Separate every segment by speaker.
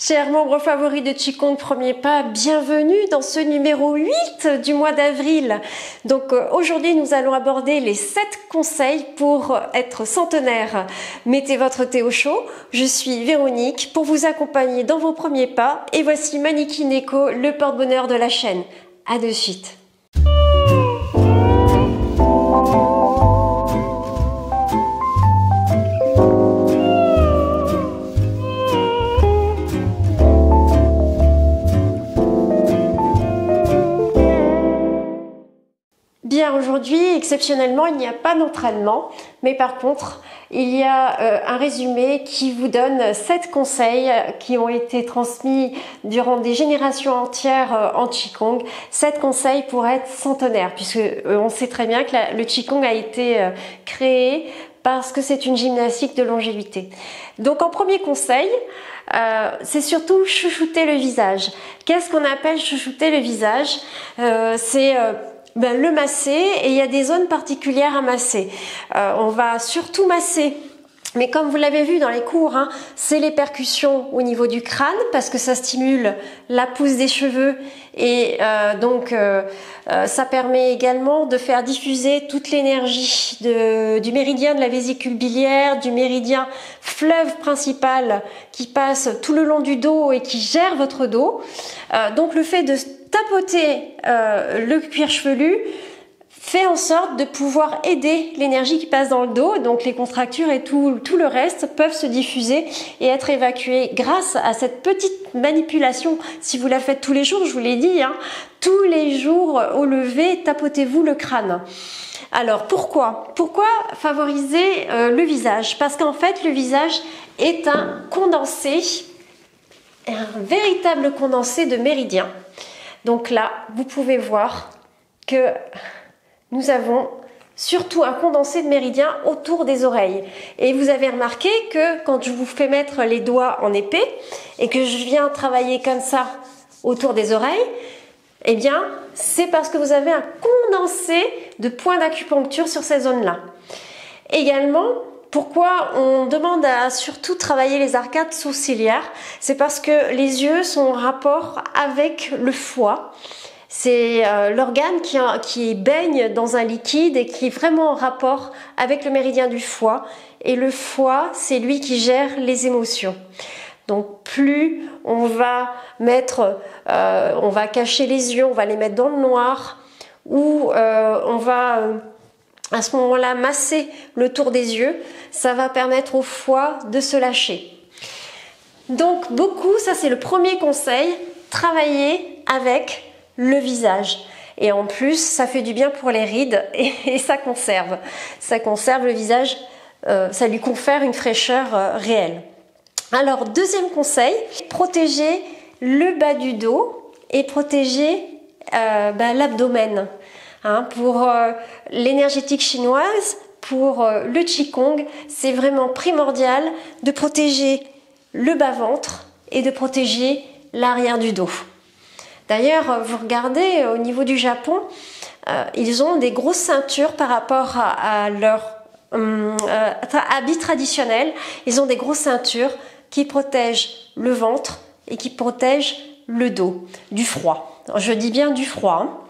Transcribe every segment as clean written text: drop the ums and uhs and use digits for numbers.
Speaker 1: Chers membres favoris de Qigong Premier Pas, bienvenue dans ce numéro 8 du mois d'avril. Donc aujourd'hui nous allons aborder les 7 conseils pour être centenaire. Mettez votre thé au chaud, je suis Véronique pour vous accompagner dans vos premiers pas et voici Maniki Neko, le porte-bonheur de la chaîne. À de suite. Bien, aujourd'hui, exceptionnellement, il n'y a pas d'entraînement, mais par contre, il y a un résumé qui vous donne 7 conseils qui ont été transmis durant des générations entières en Qigong. 7 conseils pour être centenaire, puisque on sait très bien que le Qigong a été créé parce que c'est une gymnastique de longévité. Donc en premier conseil, c'est surtout chouchouter le visage. Qu'est-ce qu'on appelle chouchouter le visage? C'est le masser, et il y a des zones particulières à masser. On va surtout masser, mais comme vous l'avez vu dans les cours, c'est les percussions au niveau du crâne parce que ça stimule la pousse des cheveux et ça permet également de faire diffuser toute l'énergie du méridien de la vésicule biliaire, du méridien fleuve principal qui passe tout le long du dos et qui gère votre dos. Donc le fait de tapoter le cuir chevelu fait en sorte de pouvoir aider l'énergie qui passe dans le dos, donc les contractures et tout le reste peuvent se diffuser et être évacuées grâce à cette petite manipulation. Si vous la faites tous les jours, je vous l'ai dit, tous les jours au lever, tapotez-vous le crâne. Alors pourquoi favoriser le visage? Parce qu'en fait le visage est un condensé, un véritable condensé de méridiens. Donc là, vous pouvez voir que nous avons surtout un condensé de méridiens autour des oreilles. Et vous avez remarqué que quand je vous fais mettre les doigts en épée et que je viens travailler comme ça autour des oreilles, eh bien, c'est parce que vous avez un condensé de points d'acupuncture sur ces zones-là. Également, pourquoi on demande à surtout travailler les arcades sourcilières? C'est parce que les yeux sont en rapport avec le foie. C'est l'organe qui baigne dans un liquide et qui est vraiment en rapport avec le méridien du foie. Et le foie, c'est lui qui gère les émotions. Donc plus on va on va cacher les yeux, on va les mettre dans le noir, ou on va à ce moment-là masser le tour des yeux, ça va permettre au foie de se lâcher. Donc ça c'est le premier conseil, travailler avec le visage. Et en plus, ça fait du bien pour les rides et ça conserve. Ça conserve le visage, ça lui confère une fraîcheur réelle. Alors, deuxième conseil, protéger le bas du dos et protéger l'abdomen. Pour l'énergétique chinoise, pour le Qigong, c'est vraiment primordial de protéger le bas-ventre et de protéger l'arrière du dos. D'ailleurs, vous regardez au niveau du Japon, ils ont des grosses ceintures par rapport à leur habit traditionnel. Ils ont des grosses ceintures qui protègent le ventre et qui protègent le dos du froid. Je dis bien du froid.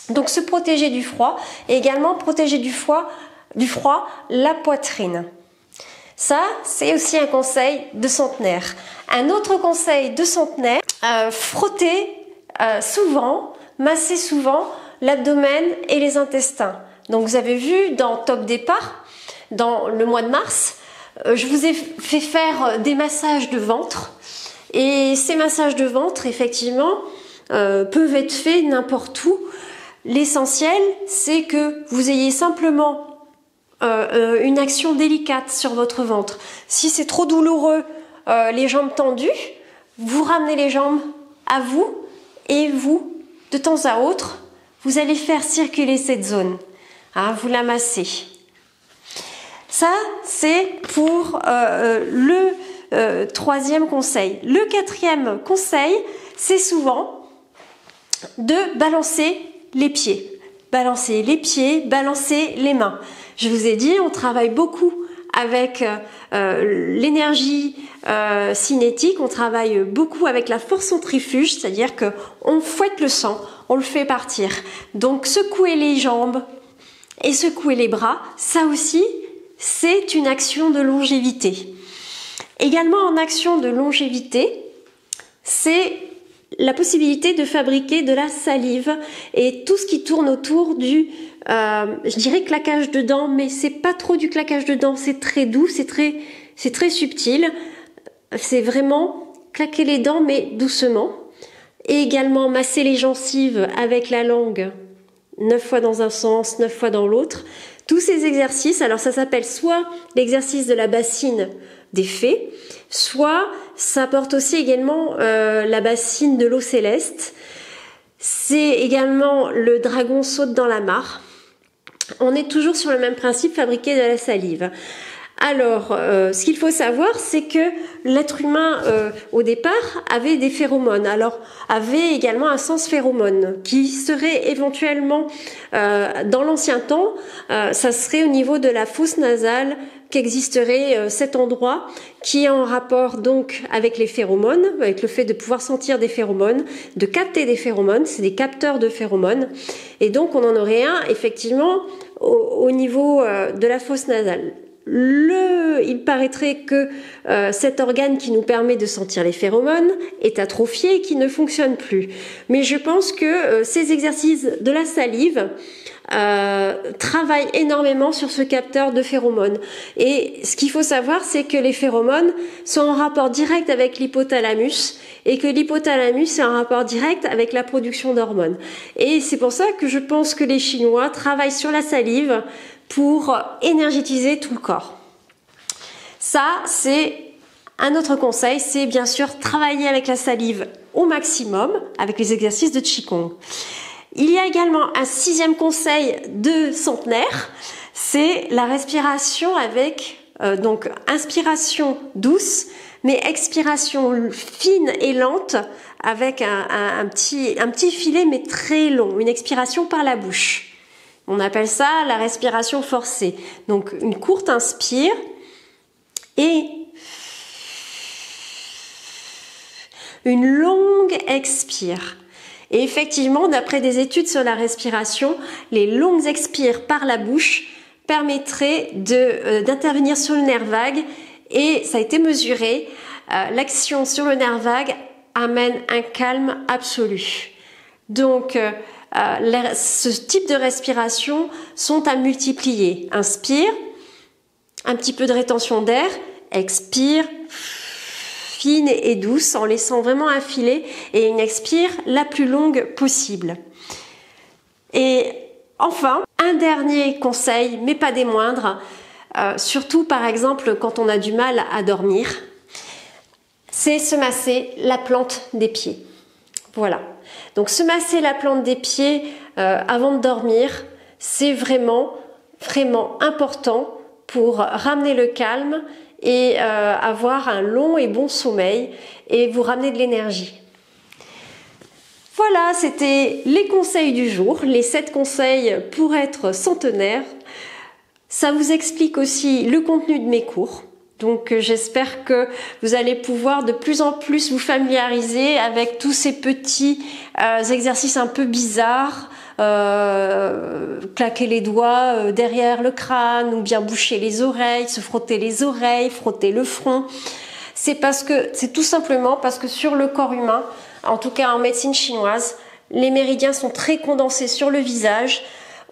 Speaker 1: Donc se protéger du froid et également protéger du froid la poitrine. Ça, c'est aussi un conseil de centenaire. Un autre conseil de centenaire, frotter souvent, masser souvent l'abdomen et les intestins. Donc vous avez vu dans Top Départ, dans le mois de mars, je vous ai fait faire des massages de ventre. Et ces massages de ventre, effectivement, peuvent être faits n'importe où. L'essentiel, c'est que vous ayez simplement une action délicate sur votre ventre. Si c'est trop douloureux, les jambes tendues, vous ramenez les jambes à vous et vous, de temps à autre, vous allez faire circuler cette zone. Vous la massez. Ça, c'est pour le troisième conseil. Le quatrième conseil, c'est souvent de balancer les pieds. Balancer les pieds, balancer les mains. Je vous ai dit, on travaille beaucoup avec l'énergie cinétique, on travaille beaucoup avec la force centrifuge, c'est-à-dire que on fouette le sang, on le fait partir. Donc secouer les jambes et secouer les bras, ça aussi, c'est une action de longévité. Également en action de longévité, c'est la possibilité de fabriquer de la salive et tout ce qui tourne autour du, je dirais claquage de dents, mais c'est pas trop du claquage de dents, c'est très doux, c'est très subtil. C'est vraiment claquer les dents, mais doucement. Et également masser les gencives avec la langue, 9 fois dans un sens, 9 fois dans l'autre. Tous ces exercices, alors ça s'appelle soit l'exercice de la bassine des fées, soit ça porte aussi également la bassine de l'eau céleste. C'est également le dragon saute dans la mare. On est toujours sur le même principe, fabriquer de la salive. Alors, ce qu'il faut savoir, c'est que l'être humain, au départ, avait des phéromones. Alors, avait également un sens phéromone qui serait éventuellement, dans l'ancien temps, ça serait au niveau de la fosse nasale qu'existerait cet endroit qui est en rapport donc avec les phéromones, avec le fait de pouvoir sentir des phéromones, de capter des phéromones, c'est des capteurs de phéromones. Et donc, on en aurait un, effectivement, au niveau de la fosse nasale. Il paraîtrait que cet organe qui nous permet de sentir les phéromones est atrophié et qui ne fonctionne plus. Mais je pense que ces exercices de la salive travaillent énormément sur ce capteur de phéromones. Et ce qu'il faut savoir, c'est que les phéromones sont en rapport direct avec l'hypothalamus et que l'hypothalamus est en rapport direct avec la production d'hormones. Et c'est pour ça que je pense que les Chinois travaillent sur la salive pour énergétiser tout le corps. Ça, c'est un autre conseil, c'est bien sûr travailler avec la salive au maximum avec les exercices de Qigong. Il y a également un 6e conseil de centenaire, c'est la respiration avec donc inspiration douce, mais expiration fine et lente avec un petit filet mais très long, une expiration par la bouche. On appelle ça la respiration forcée. Donc une courte inspire et une longue expire. Et effectivement, d'après des études sur la respiration, les longues expires par la bouche permettraient d'intervenir sur le nerf vague et ça a été mesuré. L'action sur le nerf vague amène un calme absolu. Donc, ce type de respiration sont à multiplier. Inspire, un petit peu de rétention d'air, expire, fine et douce en laissant vraiment un filet et une expire la plus longue possible. Et enfin, un dernier conseil, mais pas des moindres, surtout par exemple quand on a du mal à dormir, c'est se masser la plante des pieds. Voilà. Donc se masser la plante des pieds avant de dormir, c'est vraiment important pour ramener le calme et avoir un long et bon sommeil et vous ramener de l'énergie. Voilà, c'était les conseils du jour, les 7 conseils pour être centenaire. Ça vous explique aussi le contenu de mes cours. Donc j'espère que vous allez pouvoir de plus en plus vous familiariser avec tous ces petits exercices un peu bizarres, claquer les doigts derrière le crâne ou bien boucher les oreilles, se frotter les oreilles, frotter le front. C'est tout simplement parce que sur le corps humain, en tout cas en médecine chinoise, les méridiens sont très condensés sur le visage.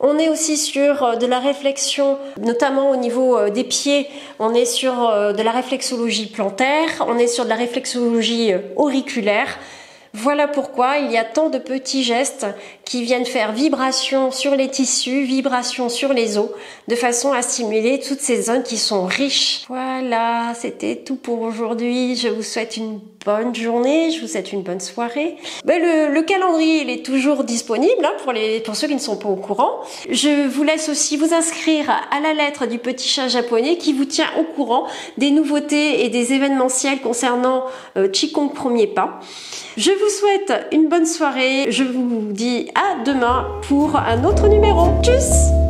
Speaker 1: On est aussi sur de la réflexion, notamment au niveau des pieds, on est sur de la réflexologie plantaire, on est sur de la réflexologie auriculaire. Voilà pourquoi il y a tant de petits gestes qui viennent faire vibration sur les tissus, vibration sur les os, de façon à stimuler toutes ces zones qui sont riches. Voilà, c'était tout pour aujourd'hui. Je vous souhaite une bonne journée, je vous souhaite une bonne soirée. Le calendrier, il est toujours disponible pour ceux qui ne sont pas au courant. Je vous laisse aussi vous inscrire à la lettre du petit chat japonais qui vous tient au courant des nouveautés et des événementiels concernant Qigong Premier Pas. Je vous souhaite une bonne soirée. Je vous dis à demain pour un autre numéro. Tchuss!